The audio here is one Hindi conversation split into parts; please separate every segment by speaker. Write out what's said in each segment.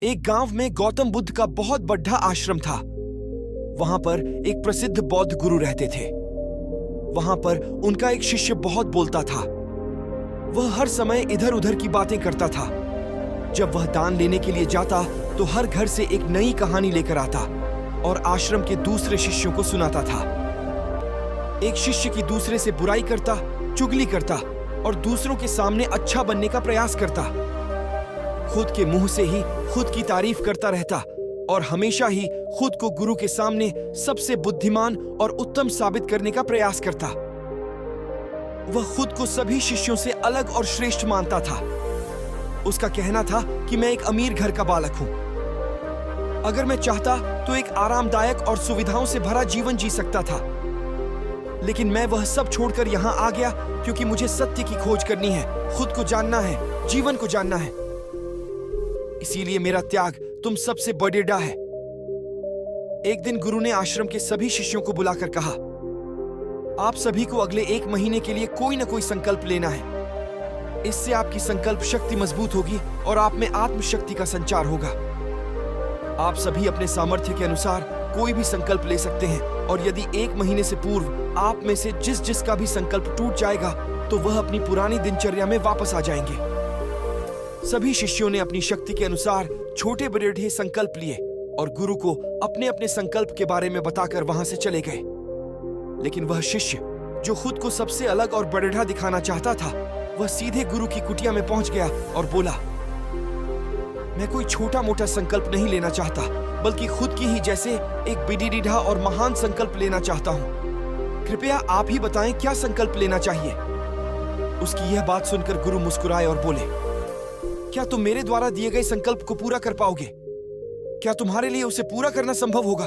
Speaker 1: एक गांव में गौतम बुद्ध का बहुत बड़ा आश्रम था। वहां पर एक प्रसिद्ध बौद्ध गुरु रहते थे। वहां पर उनका एक शिष्य बहुत बोलता था। वह हर समय इधर उधर की बातें करता था। जब वह दान लेने के लिए जाता तो हर घर से एक नई कहानी लेकर आता और आश्रम के दूसरे शिष्यों को सुनाता था। एक शिष्य की दूसरे से बुराई करता, चुगली करता और दूसरों के सामने अच्छा बनने का प्रयास करता। खुद के मुंह से ही खुद की तारीफ करता रहता और हमेशा ही खुद को गुरु के सामने सबसे बुद्धिमान और उत्तम साबित करने का प्रयास करता। वह खुद को सभी शिष्यों से अलग और श्रेष्ठ मानता था। उसका कहना था कि मैं एक अमीर घर का बालक हूं। अगर मैं चाहता तो एक आरामदायक और सुविधाओं से भरा जीवन जी सकता था, लेकिन मैं वह सब छोड़कर यहां आ गया क्योंकि मुझे सत्य की खोज करनी है, खुद को जानना है, जीवन को जानना है। इसीलिए मेरा त्याग तुम सबसे बड़ेड़ा है। एक दिन गुरु ने आश्रम के सभी शिष्यों को बुलाकर कहा, आप सभी को अगले 1 महीने के लिए कोई ना कोई संकल्प लेना है। इससे आपकी संकल्प शक्ति मजबूत होगी और आप में आत्मशक्ति का संचार होगा। आप सभी अपने सामर्थ्य के अनुसार कोई भी संकल्प ले सकते हैं और यदि 1 महीने से पूर्व आप में से जिसका भी संकल्प टूट जाएगा तो वह अपनी पुरानी दिनचर्या में वापस आ जाएंगे। सभी शिष्यों ने अपनी शक्ति के अनुसार छोटे बड़े संकल्प लिए और गुरु को अपने अपने संकल्प के बारे में बताकर वहां से चले गए। लेकिन वह शिष्य जो खुद को सबसे अलग और बड़ेड़ा दिखाना चाहता था, वह सीधे गुरु की कुटिया में पहुंच गया और बोला, मैं कोई छोटा मोटा संकल्प नहीं लेना चाहता, बल्कि खुद की ही जैसे एक बिडीडीढ़ा और महान संकल्प लेना चाहता हूं। कृपया आप ही बताएं क्या संकल्प लेना चाहिए। उसकी यह बात सुनकर गुरु मुस्कुराए और बोले, क्या तुम मेरे द्वारा दिए गए संकल्प को पूरा कर पाओगे? क्या तुम्हारे लिए उसे पूरा करना संभव होगा?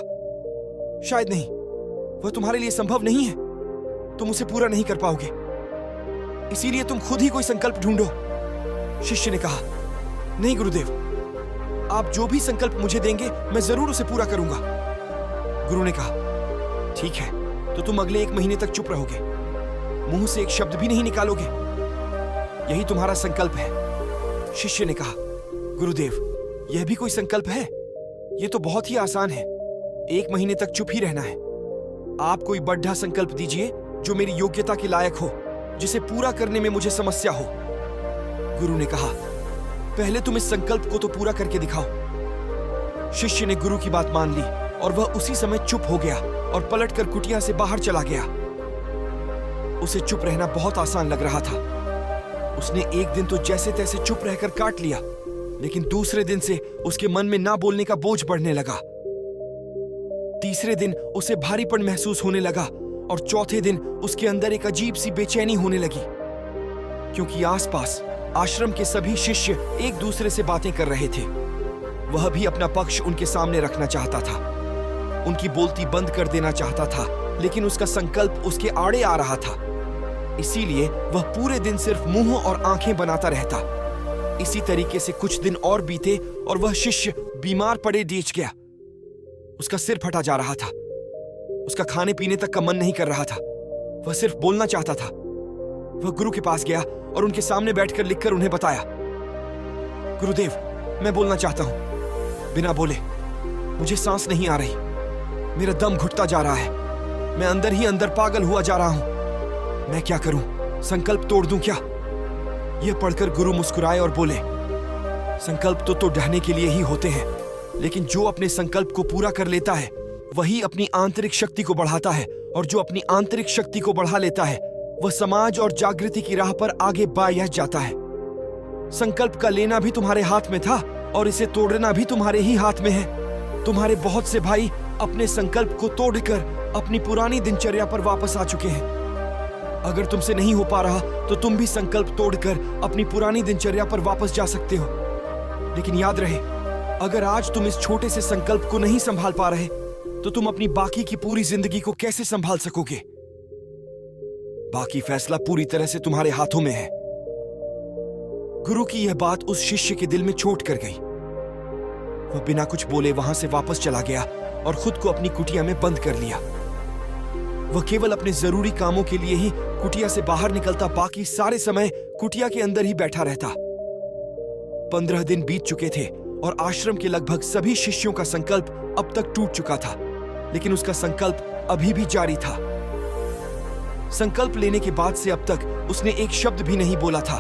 Speaker 1: शायद नहीं, वह तुम्हारे लिए संभव नहीं है। तुम उसे पूरा नहीं कर पाओगे, इसीलिए तुम खुद ही कोई संकल्प ढूंढो। शिष्य ने कहा, नहीं गुरुदेव, आप जो भी संकल्प मुझे देंगे मैं जरूर उसे पूरा करूंगा। गुरु ने कहा, ठीक है, तो तुम अगले 1 महीने तक चुप रहोगे, मुंह से एक शब्द भी नहीं निकालोगे। यही तुम्हारा संकल्प है। शिष्य ने कहा, गुरुदेव, यह भी कोई संकल्प है? यह तो बहुत ही आसान है। 1 महीने तक चुप ही रहना है। आप कोई बड़ा संकल्प दीजिए जो मेरी योग्यता के लायक हो, जिसे पूरा करने में मुझे समस्या हो। गुरु ने कहा, पहले तुम इस संकल्प को तो पूरा करके दिखाओ। शिष्य ने गुरु की बात मान ली और वह उसी समय चुप हो गया और पलटकर कुटिया से बाहर चला गया। उसे चुप रहना बहुत आसान लग रहा था। उसने एक दिन तो जैसे तैसे चुप रहकर काट लिया, लेकिन दूसरे दिन से उसके मन में ना बोलने का बोझ बढ़ने लगा। तीसरे दिन उसे भारीपन महसूस होने लगा और चौथे दिन उसके अंदर एक अजीब सी बेचैनी होने लगी, क्योंकि आसपास आश्रम के सभी शिष्य एक दूसरे से बातें कर रहे थे। वह भी अपना पक्ष उनके सामने रखना चाहता था, उनकी बोलती बंद कर देना चाहता था, लेकिन उसका संकल्प उसके आड़े आ रहा था। इसीलिए वह पूरे दिन सिर्फ मुंह और आंखें बनाता रहता। इसी तरीके से कुछ दिन और बीते और वह शिष्य बीमार पड़े डीच गया। उसका सिर फटा जा रहा था। उसका खाने पीने तक का मन नहीं कर रहा था। वह सिर्फ बोलना चाहता था। वह गुरु के पास गया और उनके सामने बैठकर लिखकर उन्हें बताया, गुरुदेव, मैं बोलना चाहता हूं। बिना बोले मुझे सांस नहीं आ रही, मेरा दम घुटता जा रहा है, मैं अंदर ही अंदर पागल हुआ जा रहा हूं। मैं क्या करूं? संकल्प तोड़ दूं क्या? यह पढ़कर गुरु मुस्कुराए और बोले, संकल्प तो ढहने के लिए ही होते हैं, लेकिन जो अपने संकल्प को पूरा कर लेता है वही अपनी आंतरिक शक्ति को बढ़ाता है, और जो अपनी आंतरिक शक्ति को बढ़ा लेता है वह समाज और जागृति की राह पर आगे बायह जाता है। संकल्प का लेना भी तुम्हारे हाथ में था और इसे तोड़ना भी तुम्हारे ही हाथ में है। तुम्हारे बहुत से भाई अपने संकल्प को तोड़कर अपनी पुरानी दिनचर्या पर वापस आ चुके हैं। अगर तुमसे नहीं हो पा रहा तो तुम भी संकल्प तोड़कर अपनी पुरानी दिनचर्या पर वापस जा सकते हो। लेकिन याद रहे, अगर आज तुम इस छोटे से संकल्प को नहीं संभाल पा रहे तो तुम अपनी बाकी की पूरी जिंदगी को कैसे संभाल सकोगे? बाकी फैसला पूरी तरह से तुम्हारे हाथों में है। गुरु की यह बात उस शिष्य के दिल में चोट कर गई। वह बिना कुछ बोले वहां से वापस चला गया और खुद को अपनी कुटिया में बंद कर लिया। वह केवल अपने जरूरी कामों के लिए ही कुटिया से बाहर निकलता, बाकी सारे समय कुटिया के अंदर ही बैठा रहता। 15 दिन बीत चुके थे और आश्रम के लगभग सभी शिष्यों का संकल्प अब तक टूट चुका था, लेकिन उसका संकल्प अभी भी जारी था। संकल्प लेने के बाद से अब तक उसने एक शब्द भी नहीं बोला था।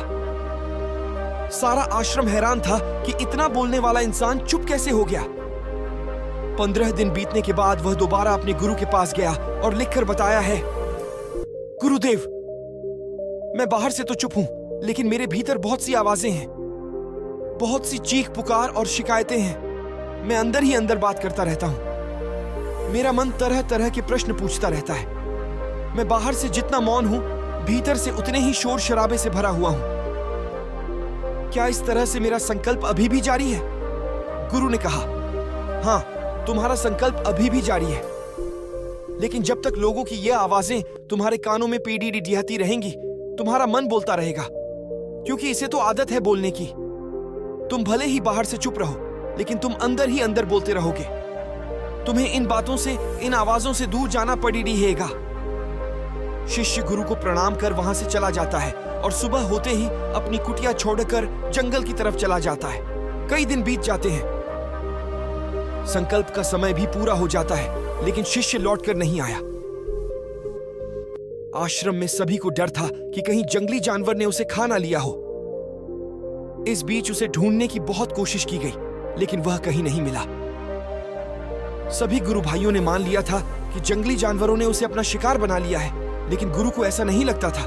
Speaker 1: सारा आश्रम हैरान था कि इतना बोलने वाला इंसान चुप कैसे हो गया। 15 दिन बीतने के बाद वह दोबारा अपने गुरु के पास गया और लिखकर बताया है, गुरुदेव, मैं बाहर से तो चुप हूं, लेकिन मेरे भीतर बहुत सी आवाजें हैं, बहुत सी चीख पुकार और शिकायतें हैं। मैं अंदर ही अंदर बात करता रहता हूं। मेरा मन तरह तरह के प्रश्न पूछता रहता है। मैं बाहर से जितना मौन हूं, भीतर से उतने ही शोर शराबे से भरा हुआ हूं। क्या इस तरह से मेरा संकल्प अभी भी जारी है? गुरु ने कहा, हाँ, तुम्हारा संकल्प अभी भी जारी है, लेकिन जब तक लोगों की ये आवाजें तुम्हारे कानों में पीड़ी डिढ़ियाती रहेंगी, तुम्हारा मन बोलता रहेगा, क्योंकि इसे तो आदत है बोलने की। तुम भले ही बाहर से चुप रहो, लेकिन तुम अंदर ही अंदर बोलते रहोगे। तुम्हें इन बातों से, इन आवाजों से दूर जाना पड़ेगा। शिष्य गुरु को प्रणाम कर वहां से चला जाता है और सुबह होते ही अपनी कुटिया छोड़कर जंगल की तरफ चला जाता है। कई दिन बीत जाते हैं। संकल्प का समय भी पूरा हो जाता है, लेकिन शिष्य लौटकर नहीं आया। आश्रम में सभी को डर था कि कहीं जंगली जानवर ने उसे खा ना लिया हो। इस बीच उसे ढूंढने की बहुत कोशिश की गई, लेकिन वह कहीं नहीं मिला। सभी गुरु भाइयों ने मान लिया था कि जंगली जानवरों ने उसे अपना शिकार बना लिया है, लेकिन गुरु को ऐसा नहीं लगता था।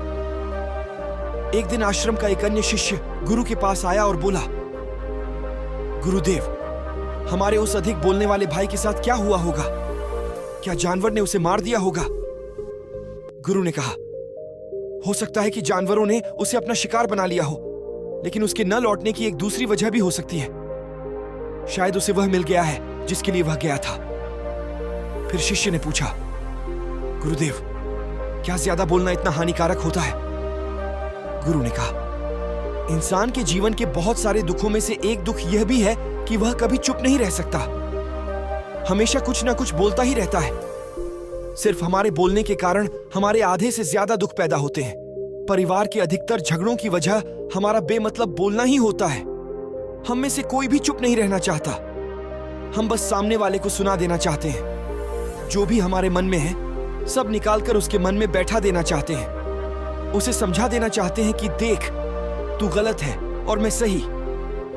Speaker 1: एक दिन आश्रम का एक अन्य शिष्य गुरु के पास आया और बोला, गुरुदेव, हमारे उस अधिक बोलने वाले भाई के साथ क्या हुआ होगा? क्या जानवर ने उसे मार दिया होगा? गुरु ने कहा, हो सकता है कि जानवरों ने उसे अपना शिकार बना लिया हो, लेकिन उसके न लौटने की एक दूसरी वजह भी हो सकती है। शायद उसे वह मिल गया है जिसके लिए वह गया था। फिर शिष्य ने पूछा, गुरुदेव, क्या ज्यादा बोलना इतना हानिकारक होता है? गुरु ने कहा, इंसान के जीवन के बहुत सारे दुखों में से एक दुख यह भी है कि वह कभी चुप नहीं रह सकता। हमेशा कुछ ना कुछ बोलता ही रहता है। सिर्फ हमारे बोलने के कारण हमारे आधे से ज्यादा दुख पैदा होते हैं। परिवार के अधिकतर झगड़ों की वजह हमारा बेमतलब बोलना ही होता है। हम में से कोई भी चुप नहीं रहना चाहता। हम बस सामने वाले को सुना देना चाहते हैं। जो भी हमारे मन में है, सब निकालकर उसके मन में बैठा देना चाहते हैं। उसे समझा देना चाहते हैं कि देख, तू गलत है और मैं सही।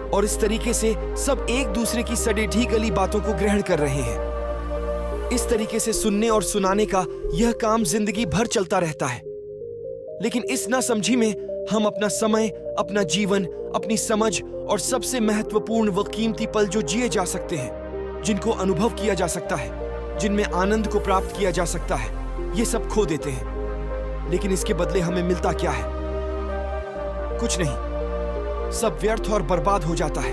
Speaker 1: और इस तरीके से सब एक दूसरे की सड़े गली बातों को ग्रहण कर रहे हैं। इस तरीके से सुनने और सुनाने का यह काम जिंदगी भर चलता रहता है। लेकिन इस नासमझी में हम अपना समय, अपना जीवन, अपनी समझ और सबसे महत्वपूर्ण व कीमती पल जो जिए जा सकते हैं, जिनको अनुभव किया जा सकता है, जिनमें आनंद को प्राप्त किया जा सकता है, ये सब खो देते हैं। लेकिन इसके बदले हमें मिलता क्या है? कुछ नहीं। सब व्यर्थ और बर्बाद हो जाता है।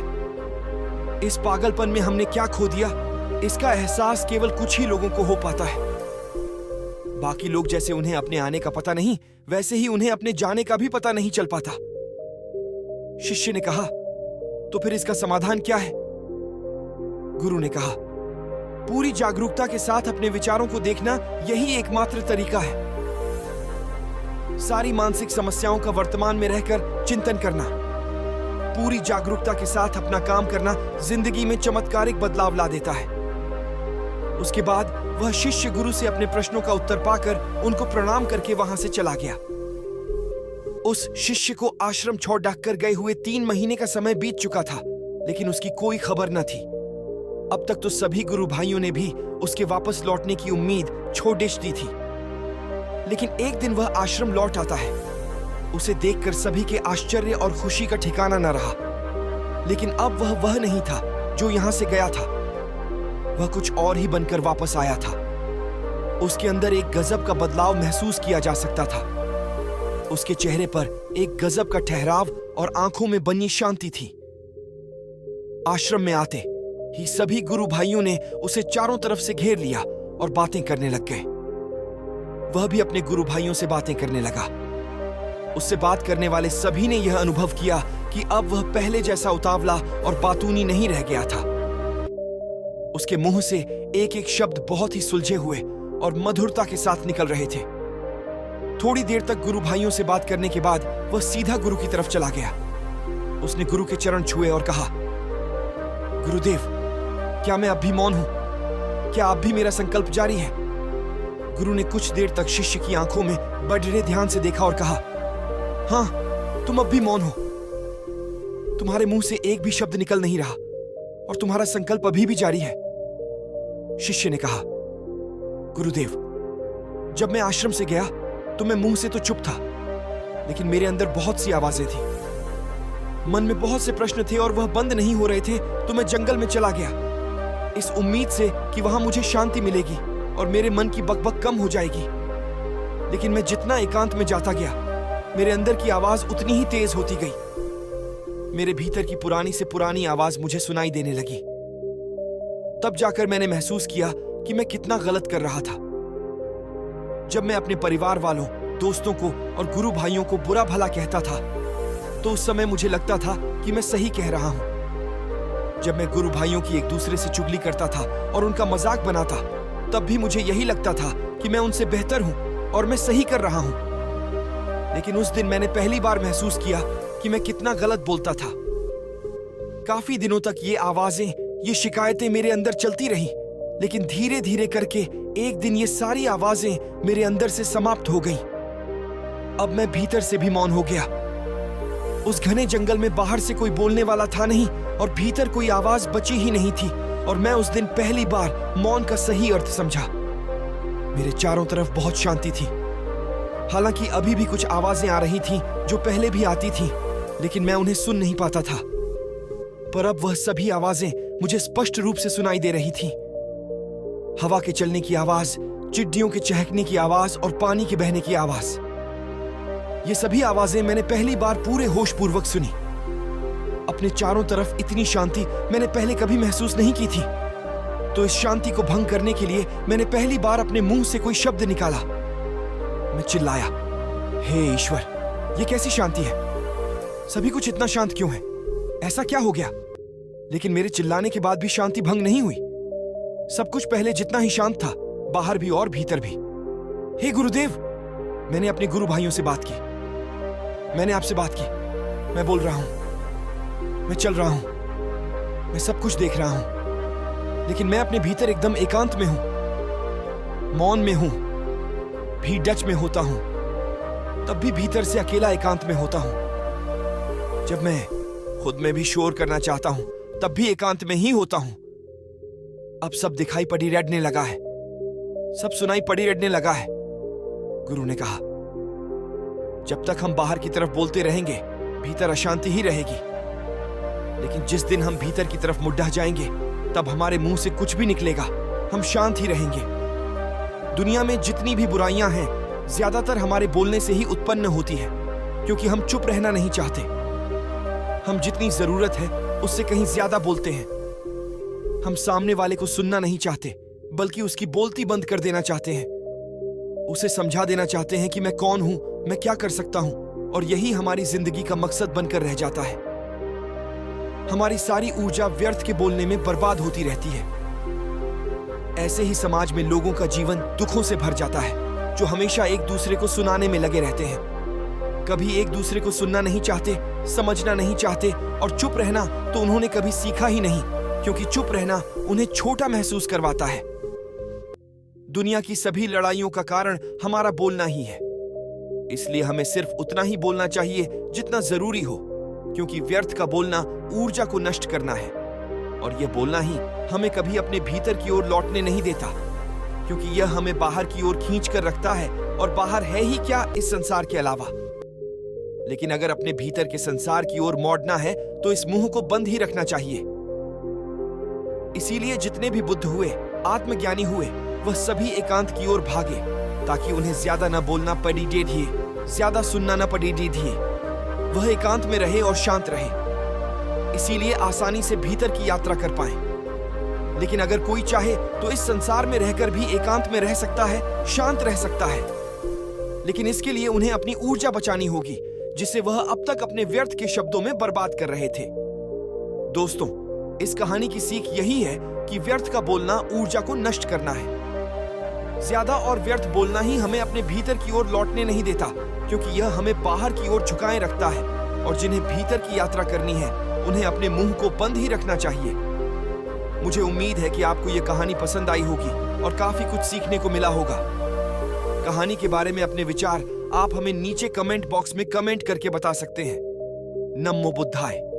Speaker 1: इस पागलपन में हमने क्या खो दिया, इसका एहसास केवल कुछ ही लोगों को हो पाता है। बाकी लोग जैसे उन्हें अपने आने का पता नहीं, वैसे ही उन्हें अपने जाने का भी पता नहीं चल पाता। शिष्य ने कहा, तो फिर इसका समाधान क्या है? गुरु ने कहा, पूरी जागरूकता के साथ अपने विचारों को देखना यही एकमात्र तरीका है। सारी मानसिक समस्याओं का वर्तमान में रहकर चिंतन करना, पूरी जागरूकता के साथ अपना काम करना जिंदगी में चमत्कारिक बदलाव ला देता है। उसके बाद वह शिष्य गुरु से अपने प्रश्नों का उत्तर पाकर उनको प्रणाम करके वहां से चला गया। उस शिष्य को आश्रम छोड़ डाककर गए हुए 3 महीने का समय बीत चुका था, लेकिन उसकी कोई खबर न थी। अब तक तो सभी गुरु भाइयों ने भी उसके वापस लौटने की उम्मीद छोड़ दी थी। लेकिन एक दिन वह आश्रम लौट आता है। उसे देखकर सभी के आश्चर्य और खुशी का ठिकाना न रहा। लेकिन अब वह नहीं था जो यहां से गया था। वह कुछ और ही बनकर वापस आया था। उसके अंदर एक गजब का बदलाव महसूस किया जा सकता था। उसके चेहरे पर एक गजब का ठहराव और आंखों में बनी शांति थी। आश्रम में आते ही सभी गुरु भाइयों ने उसे चारों तरफ से घेर लिया और बातें करने लग गए। वह भी अपने गुरु भाइयों से बातें करने लगा। उससे बात करने वाले सभी ने यह अनुभव किया कि अब वह पहले जैसा उतावला और बातूनी नहीं रह गया था। उसके मुंह से एक एक शब्द बहुत ही सुलझे हुए और मधुरता के साथ निकल रहे थे। थोड़ी देर तक गुरु भाइयों से बात करने के बाद वह सीधा गुरु की तरफ चला गया। उसने गुरु के चरण छुए और कहा, गुरुदेव, क्या मैं अब भी मौन हूं? क्या अब भी मेरा संकल्प जारी है? गुरु ने कुछ देर तक शिष्य की आंखों में बड़े ध्यान से देखा और कहा, हाँ, तुम अब भी मौन हो। तुम्हारे मुंह से एक भी शब्द निकल नहीं रहा और तुम्हारा संकल्प अभी भी जारी है। शिष्य ने कहा, गुरुदेव, जब मैं आश्रम से गया तो मैं मुंह से तो चुप था, लेकिन मेरे अंदर बहुत सी आवाजें थी। मन में बहुत से प्रश्न थे और वह बंद नहीं हो रहे थे, तो मैं जंगल में चला गया, इस उम्मीद से कि वहां मुझे शांति मिलेगी और मेरे मन की बकबक कम हो जाएगी। लेकिन मैं जितना एकांत में जाता गया, मेरे अंदर की आवाज उतनी ही तेज होती गई। मेरे भीतर की पुरानी से पुरानी आवाज मुझे सुनाई देने लगी। तब जाकर मैंने महसूस किया कि मैं कितना गलत कर रहा था। जब मैं अपने परिवार वालों, दोस्तों को और गुरु भाइयों को बुरा भला कहता था, तो उस समय मुझे लगता था कि मैं सही कह रहा हूं। जब मैं गुरु भाइयों की एक दूसरे से चुगली करता था और उनका मजाक बनाता, तब भी मुझे यही लगता था कि मैं उनसे बेहतर हूं और मैं सही कर रहा हूं। लेकिन उस दिन मैंने पहली बार महसूस किया कि मैं कितना गलत बोलता था। काफी दिनों तक ये आवाजें, ये शिकायतें मेरे अंदर चलती रहीं, लेकिन धीरे धीरे करके एक दिन ये सारी आवाजें मेरे अंदर से समाप्त हो गईं। अब मैं भीतर से भी मौन हो गया। उस घने जंगल में बाहर से कोई बोलने वाला था नहीं और भीतर कोई आवाज बची ही नहीं थी, और मैं उस दिन पहली बार मौन का सही अर्थ समझा। मेरे चारों तरफ बहुत शांति थी। हालांकि अभी भी कुछ आवाजें आ रही थीं जो पहले भी आती थीं, लेकिन मैं उन्हें सुन नहीं पाता था। पर अब वह सभी आवाजें मुझे स्पष्ट रूप से सुनाई दे रही थीं। हवा के चलने की आवाज, चिड़ियों के चहकने की आवाज और पानी के बहने की आवाज। ये सभी आवाजें मैंने पहली बार पूरे होशपूर्वक सुनी। अपने चारों तरफ इतनी शांति मैंने पहले कभी महसूस नहीं की थी। तो इस शांति को भंग करने के लिए मैंने पहली बार अपने मुंह से कोई शब्द निकाला। मैं चिल्लाया, हे ईश्वर, ये कैसी शांति है? सभी कुछ इतना शांत क्यों है? ऐसा क्या हो गया? लेकिन मेरे चिल्लाने के बाद भी शांति भंग नहीं हुई। सब कुछ पहले जितना ही शांत था, बाहर भी और भीतर भी। हे गुरुदेव, मैंने अपने गुरु भाइयों से बात की। मैंने आपसे बात की। मैं बोल रहा हूं, मैं चल रहा हूं, मैं सब कुछ देख रहा हूं, लेकिन मैं अपने भीतर एकदम एकांत में हूं, मौन में हूं, भी डच में होता हूं, तब भी भीतर से अकेला एकांत में होता हूं। जब मैं खुद में भी शोर करना चाहता हूं, तब भी एकांत में ही होता हूं। अब सब दिखाई पड़ी रड़ने लगा है, सब सुनाई पड़ी रड़ने लगा है। गुरु ने कहा, जब तक हम बाहर की तरफ बोलते रहेंगे, भीतर अशांति ही रहेगी। लेकिन जिस दिन हम भीतर की तरफ मुड़ जाएंगे, तब हमारे मुंह से कुछ भी निकलेगा, हम शांत ही रहेंगे। दुनिया में जितनी भी बुराइयां हैं, ज्यादातर हमारे बोलने से ही उत्पन्न होती है, क्योंकि हम चुप रहना नहीं चाहते। हम जितनी जरूरत है उससे कहीं ज्यादा बोलते हैं। हम सामने वाले को सुनना नहीं चाहते, बल्कि उसकी बोलती बंद कर देना चाहते हैं। उसे समझा देना चाहते हैं कि मैं कौन हूं, मैं क्या कर सकता हूं, और यही हमारी जिंदगी का मकसद बनकर रह जाता है। हमारी सारी ऊर्जा व्यर्थ के बोलने में बर्बाद होती रहती है। ऐसे ही समाज में लोगों का जीवन दुखों से भर जाता है, जो हमेशा एक दूसरे को सुनाने में लगे रहते हैं। कभी एक दूसरे को सुनना नहीं चाहते, समझना नहीं चाहते, और चुप रहना तो उन्होंने कभी सीखा ही नहीं, क्योंकि चुप रहना उन्हें छोटा महसूस करवाता है। दुनिया की सभी लड़ाइयों का कारण हमारा बोलना ही है। इसलिए हमें सिर्फ उतना ही बोलना चाहिए जितना जरूरी हो, क्योंकि व्यर्थ का बोलना ऊर्जा को नष्ट करना है, और यह बोलना ही हमें कभी अपने भीतर की ओर लौटने नहीं देता, क्योंकि यह हमें बाहर की ओर खींच कर रखता है, और बाहर है ही क्या इस संसार के अलावा। लेकिन अगर अपने भीतर के संसार की ओर मोड़ना है, तो इस मुंह को बंद ही रखना चाहिए। इसीलिए जितने भी बुद्ध हुए, आत्मज्ञानी हुए, वह सभी एकांत की ओर भागे, ताकि उन्हें ज्यादा न बोलना पड़ी दीजिए, ज्यादा सुनना न पड़ी दीजिए। वह एकांत में रहे और शांत रहे, इसीलिए आसानी से भीतर की यात्रा कर पाए। लेकिन अगर कोई चाहे तो इस संसार में रहकर भी एकांत में रह सकता है, शांत रह सकता है। लेकिन इसके लिए उन्हें अपनी ऊर्जा बचानी होगी, जिसे वह अब तक अपने व्यर्थ के शब्दों में बर्बाद कर रहे थे। दोस्तों, इस कहानी की सीख यही है कि व्यर्थ का बोलना ऊर्जा को नष्ट करना है। ज्यादा और व्यर्थ बोलना ही हमें अपने भीतर की ओर लौटने नहीं देता, क्योंकि यह हमें बाहर की ओर झुकाए रखता है, और जिन्हें भीतर की यात्रा करनी है, उन्हें अपने मुंह को बंद ही रखना चाहिए। मुझे उम्मीद है कि आपको ये कहानी पसंद आई होगी और काफी कुछ सीखने को मिला होगा। कहानी के बारे में अपने विचार आप हमें नीचे कमेंट बॉक्स में कमेंट करके बता सकते हैं। नमो बुद्धाय।